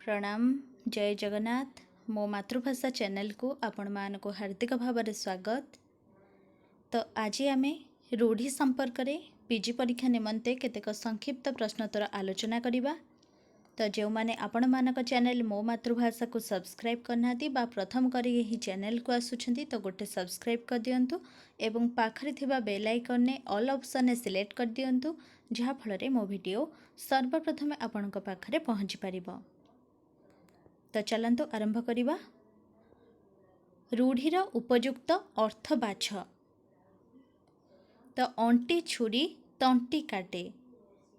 प्रणाम। जय जगन्नाथ। मो मातृभाषा चैनल को आपण मानको हार्दिक भाव स्वागत। तो आज आम रूढ़ी संपर्क में पीजी परीक्षा निमंते केतेक संक्षिप्त प्रश्नोत्तर आलोचना करिबा। तो जो मैंने आपण मानक चैनल मो मातृभाषा को सब्सक्राइब करना बा प्रथम करी यही चैनल को आसुछंती तो गोटे सब्सक्राइब कर दियंतु एवं पाखरे थिबा बेल आइकन ने ऑल ऑप्शन ने सिलेक्ट कर दियंतु जहा फଳରେ मो वीडियो सर्वप्रथम आपणक पाखरे पहुँची पारिबो। तो चलंतु आरंभ करिबा। रूढ़ीर उपयुक्त अर्थ बाछ। तो अंटी छुरी तंटी काटे।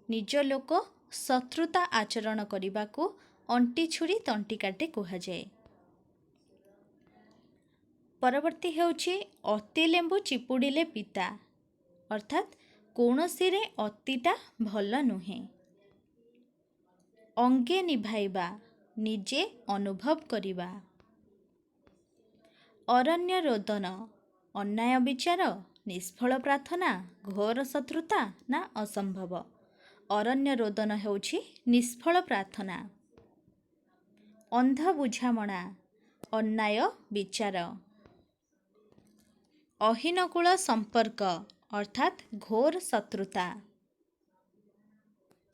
निज लोक शत्रुता आचरण करने को अंटी छुरी तंटी काटे कहा जाए। परवर्ती हेउछि अति लेंबू चिपुड़िले पिता, अर्थात कौनसी रे अतिटा भल नुहे। अंगे निभाइबा, निजे अनुभव करिबा। अरण्य रोदन, अन्याय विचार, निष्फल प्रार्थना, घोर शत्रुता ना असंभव। अरण्य रोदन हेउछि निष्फल प्रार्थना। अंध बुझामणा, अन्याय विचार। अहीनकूल संपर्क, अर्थात घोर शत्रुता।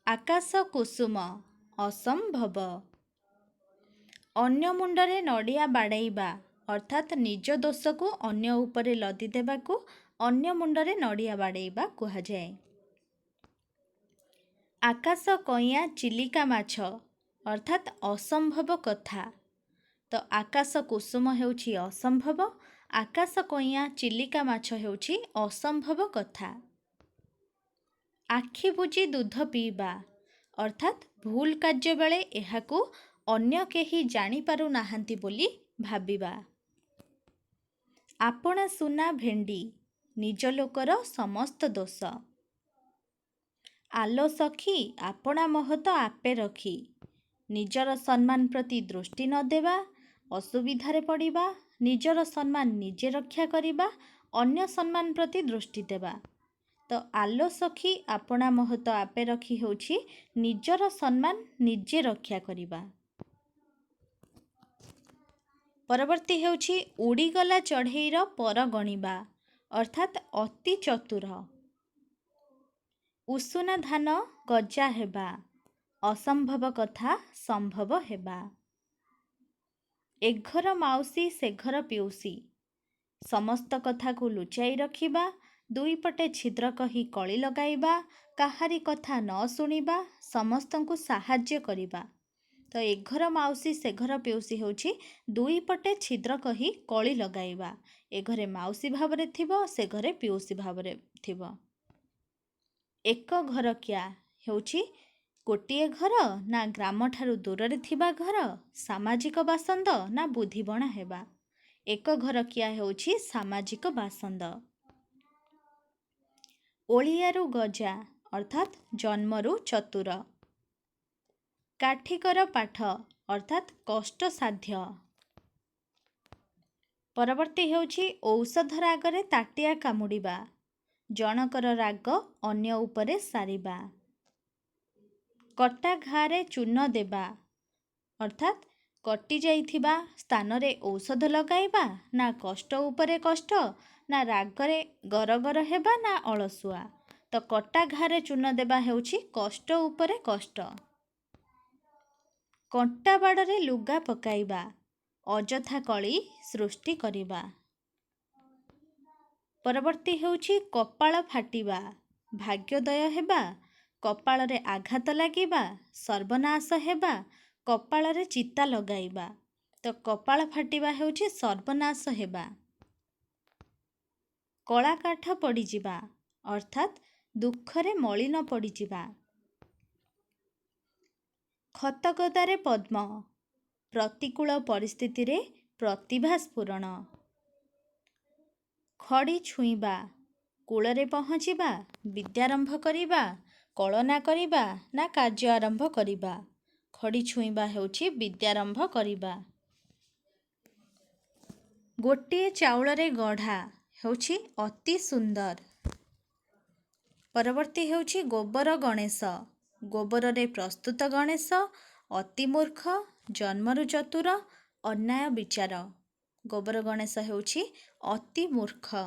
आकाश कुसुम, असंभव। अन्य मुंडरे नड़िया बाड़ाइबा, अर्थात निज दोष को अन्य उपरे लदी देबा को अन्य मुंडरे नड़िया बाड़ाइबा कहा जाए। आकाश कइया चिलिका माछ, अर्थात असंभव कथा। तो आकाश कुसुम हेउछि असंभव, आकाश कइया चिलिका माछ हेउछि असंभव कथा। आखि बुझी दूध पीबा, अर्थात भूल कार्य बेले एहाकू अन्य केही जानी पारु नाहांती बोली भाबिबा। आपणा सुना भेंडी, निज लोकर समस्त दोष। आलो सखी आपणा महत आपे रखी। निजर सम्मान प्रति दृष्टि न देवा, असुविधारे पड़िबा, निजर सम्मान निजे रक्षा करिबा, अन्य सम्मान प्रति दृष्टि देवा। तो आलो सखी आपणा महत आपे रखी होछि निजर सम्मान निजे रक्षा करिबा। परवर्ती हेउछि उड़ीगला चढ़ेईर पर गणिबा, अर्थात अति चतुर। उषुना धान गजा हेबा, असंभव कथा संभव हेबा। एघर माउसी से घर पिउसी, समस्त कथा को लुचाई रखिबा, दुई पटे छिद्र कही कली लगाइबा, काहारी कथा न सुनिबा, समस्तंकु साहाଯ୍य करिबा। तो एघर माउसी से घर पिउसी होछि दुई पटे छिद्र कही कली लगाइबा। ए घरे माउसी भावरे थिबो, से घरे पिउसी भावरे थिबो। एक घर क्या हेउछि गोटिए घर ना ग्राम ठारू दूर रे थिबा घर, सामाजिक बासंद ना बुद्धिबणा हेबा। एक घर क्या हेउछि सामाजिक बासंद। ओलियारू गजा, अर्थात जन्मरू चतुर। काठिकर पाठ, अर्थात कष्ट साध्य। परवर्ती हेउछि औषध रागरे ताटिया कामुडिबा, जनकर राग अन्य उपरे सारिबा। कटा घारे चून देबा, अर्थात कटि जाइथिबा स्थान रे औषध लगाइबा, ना कष्ट उपरे कष्ट, ना रागरे गरगर हेबा, ना अलसुआ। तो कटा घारे चून देबा हेउछि कष्ट उपरे कष्ट। कंटा बाड़रे लुगा पकाइबा, अजथा कली सृष्टि करिबा। परवर्ती हेउछि कपाळ फाटिबा, भाग्योदय हेबा, कपाळ रे आघात लागिबा, सर्वनाश हेबा, कपाळ रे चिता लगाइबा। तो कपाळ फाटिबा हेउछि सर्वनाश हेबा। कला काठ पड़िजिबा, अर्थात दुखरे मलिन पड़िजिबा। खतगदारे पद्म, प्रतिकूल परिस्थिति रे प्रतिभा स्फुरण। खड़ी छुईबा, कूलरे पहुँचीबा, विद्यारंभ करिबा, कलना करिबा, ना कार्य आरंभ करिबा। खड़ी छुईबा हेउछि विद्यारंभ करिबा। गोटिए चाउलरे गढ़ा हेउछि अति सुंदर। परवर्ती हेउछि गोबर गणेश, गोबर रे प्रस्तुत गणेश ଅତି ମୂର୍ଖ, ଜନ୍ମରୁ ଚତୁର, ଅନ୍ୟାୟ ବିଚାର। ଗୋବର ଗଣେଶ ହେଉଛି ଅତି ମୂର୍ଖ।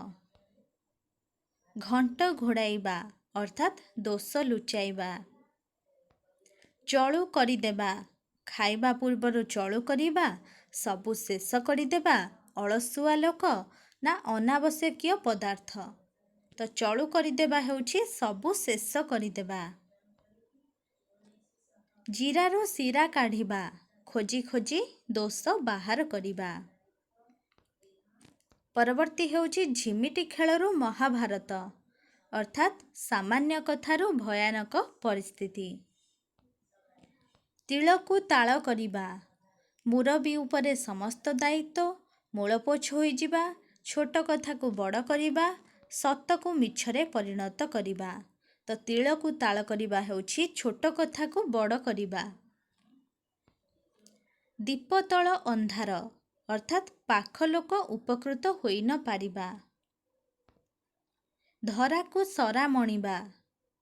ଘଣ୍ଟ ଘୋଡ଼ାଇବା ଅର୍ଥାତ୍ ଦୋଷ ଲୁଚାଇବା। ଚଳୁ କରିଦେବା, ଖାଇବା ପୂର୍ବରୁ ଚଳୁ କରିବା, ସବୁ ଶେଷ କରିଦେବା, ଅଳସୁଆ ଲୋକ ନା ଅନାବଶ୍ୟକୀୟ ପଦାର୍ଥ। ତ ଚଳୁ କରିଦେବା ହେଉଛି ସବୁ ଶେଷ କରିଦେବା। ଜିରାରୁ ଶିରା କାଢ଼ିବା, ଖୋଜି ଖୋଜି ଦୋଷ ବାହାର କରିବା। ପରବର୍ତ୍ତୀ ହେଉଛି ଝିମିଟି ଖେଳରୁ ମହାଭାରତ ଅର୍ଥାତ୍ ସାମାନ୍ୟ କଥାରୁ ଭୟାନକ ପରିସ୍ଥିତି। ତିଳକୁ ତାଳ କରିବା, ମୁରବୀ ଉପରେ ସମସ୍ତ ଦାୟିତ୍ୱ, ମୂଳପୋଛ ହୋଇଯିବା, ଛୋଟ କଥାକୁ ବଡ଼ କରିବା, ସତକୁ ମିଛରେ ପରିଣତ କରିବା। ତ ତିଳକୁ ତାଳ କରିବା ହେଉଛି ଛୋଟ କଥାକୁ ବଡ଼ କରିବା। ଦୀପ ତଳ ଅନ୍ଧାର ଅର୍ଥାତ୍ ପାଖ ଲୋକ ଉପକୃତ ହୋଇ ନ ପାରିବା। ଧରାକୁ ସରା ମଣିବା,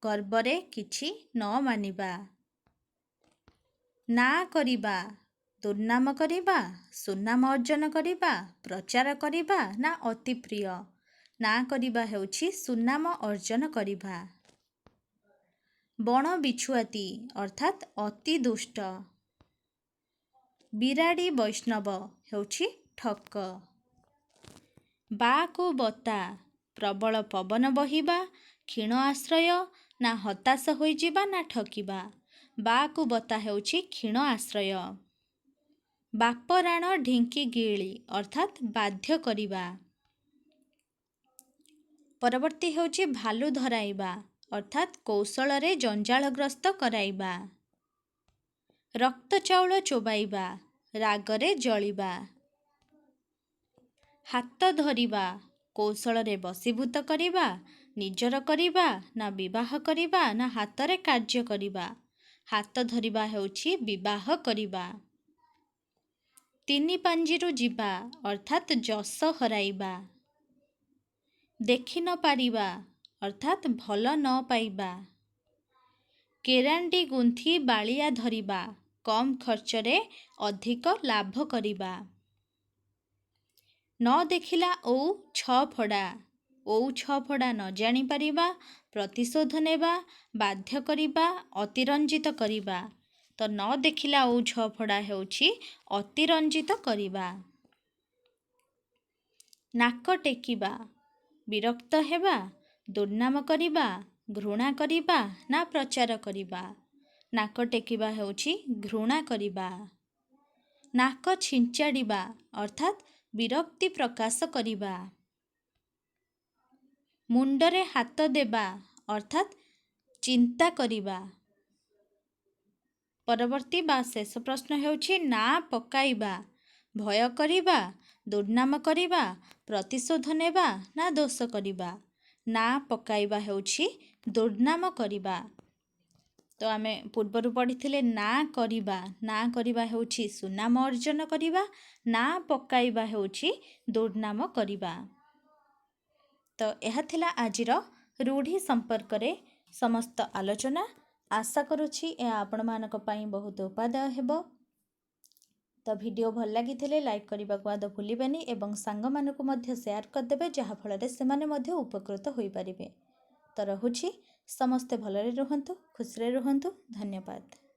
ଗର୍ବରେ କିଛି ନ ମାନିବା। ନାଁ କରିବା, ଦୁର୍ନାମ କରିବା, ସୁନାମ ଅର୍ଜନ କରିବା, ପ୍ରଚାର କରିବା ନା ଅତି ପ୍ରିୟ। ନାଁ କରିବା ହେଉଛି ସୁନାମ ଅର୍ଜନ କରିବା। ବଣ ବିଛୁଆତି ଅର୍ଥାତ୍ ଅତି ଦୁଷ୍ଟ। ବିରାଡ଼ି ବୈଷ୍ଣବ ହେଉଛି ଠକ। ବାକୁ ବତା, ପ୍ରବଳ ପବନ ବହିବା, କ୍ଷୀଣ ଆଶ୍ରୟ ନା ହତାଶ ହୋଇଯିବା ନା ଠକିବା। ବାକୁ ବତା ହେଉଛି କ୍ଷୀଣ ଆଶ୍ରୟ। ବାପରାଣ ଢିଙ୍କି ଗିଳି ଅର୍ଥାତ୍ ବାଧ୍ୟ କରିବା। ପରବର୍ତ୍ତୀ ହେଉଛି ଭାଲୁ ଧରାଇବା ଅର୍ଥାତ୍ କୌଶଳରେ ଜଞ୍ଜାଳଗ୍ରସ୍ତ କରାଇବା। ରକ୍ତ ଚାଉଳ ଚୋବାଇବା, ରାଗରେ ଜଳିବା। ହାତ ଧରିବା, କୌଶଳରେ ବଶୀଭୂତ କରିବା, ନିଜର କରିବା ନା ବିବାହ କରିବା ନା ହାତରେ କାର୍ଯ୍ୟ କରିବା। ହାତ ଧରିବା ହେଉଛି ବିବାହ କରିବା। ତିନି ପାଞ୍ଜିରୁ ଯିବା ଅର୍ଥାତ୍ ଯଶ ହରାଇବା। ଦେଖି ନ ପାରିବା ଅର୍ଥାତ୍ ଭଲ ନ ପାଇବା। କେରାଣ୍ଡି ଗୁନ୍ଥି ବାଳିଆ ଧରିବା, କମ୍ ଖର୍ଚ୍ଚରେ ଅଧିକ ଲାଭ କରିବା। ନ ଦେଖିଲା ଓଉ ଛ ଫଡ଼ା, ଓଉ ଛ ଫଡ଼ା ନ ଜାଣିପାରିବା, ପ୍ରତିଶୋଧ ନେବା, ବାଧ୍ୟ କରିବା, ଅତିରଞ୍ଜିତ କରିବା। ତ ନ ଦେଖିଲା ଓଉ ଛ ଫଡ଼ା ହେଉଛି ଅତିରଞ୍ଜିତ କରିବା। ନାକ ଟେକିବା, ବିରକ୍ତ ହେବା, ଦୁର୍ନାମ କରିବା, ଘୃଣା କରିବା ନା ପ୍ରଚାର କରିବା। ନାକ ଟେକିବା ହେଉଛି ଘୃଣା କରିବା। ନାକ ଛିଞ୍ଚାଡ଼ିବା ଅର୍ଥାତ୍ ବିରକ୍ତି ପ୍ରକାଶ କରିବା। ମୁଣ୍ଡରେ ହାତ ଦେବା ଅର୍ଥାତ୍ ଚିନ୍ତା କରିବା। ପରବର୍ତ୍ତୀ ବା ଶେଷ ପ୍ରଶ୍ନ ହେଉଛି ନାଁ ପକାଇବା, ଭୟ କରିବା, ଦୁର୍ନାମ କରିବା, ପ୍ରତିଶୋଧ ନେବା ନା ଦୋଷ କରିବା। ନାଁ ପକାଇବା ହେଉଛି ଦୁର୍ନାମ କରିବା। ତ ଆମେ ପୂର୍ବରୁ ପଢ଼ିଥିଲେ ନାଁ କରିବା, ନାଁ କରିବା ହେଉଛି ସୁନାମ ଅର୍ଜନ କରିବା, ନାଁ ପକାଇବା ହେଉଛି ଦୁର୍ନାମ କରିବା। ତ ଏହା ଥିଲା ଆଜିର ରୂଢ଼ି ସମ୍ପର୍କରେ ସମସ୍ତ ଆଲୋଚନା। ଆଶା କରୁଛି ଏହା ଆପଣମାନଙ୍କ ପାଇଁ ବହୁତ ଉପାଦେୟ ହେବ। ତ ଭିଡ଼ିଓ ଭଲ ଲାଗିଥିଲେ ଲାଇକ୍ କରିବାକୁ ଆଦୌ ଭୁଲିବେନି ଏବଂ ସାଙ୍ଗମାନଙ୍କୁ ମଧ୍ୟ ସେୟାର କରିଦେବେ, ଯାହାଫଳରେ ସେମାନେ ମଧ୍ୟ ଉପକୃତ ହୋଇପାରିବେ। ତ ରହୁଛି, ସମସ୍ତେ ଭଲରେ ରୁହନ୍ତୁ, ଖୁସିରେ ରୁହନ୍ତୁ। ଧନ୍ୟବାଦ।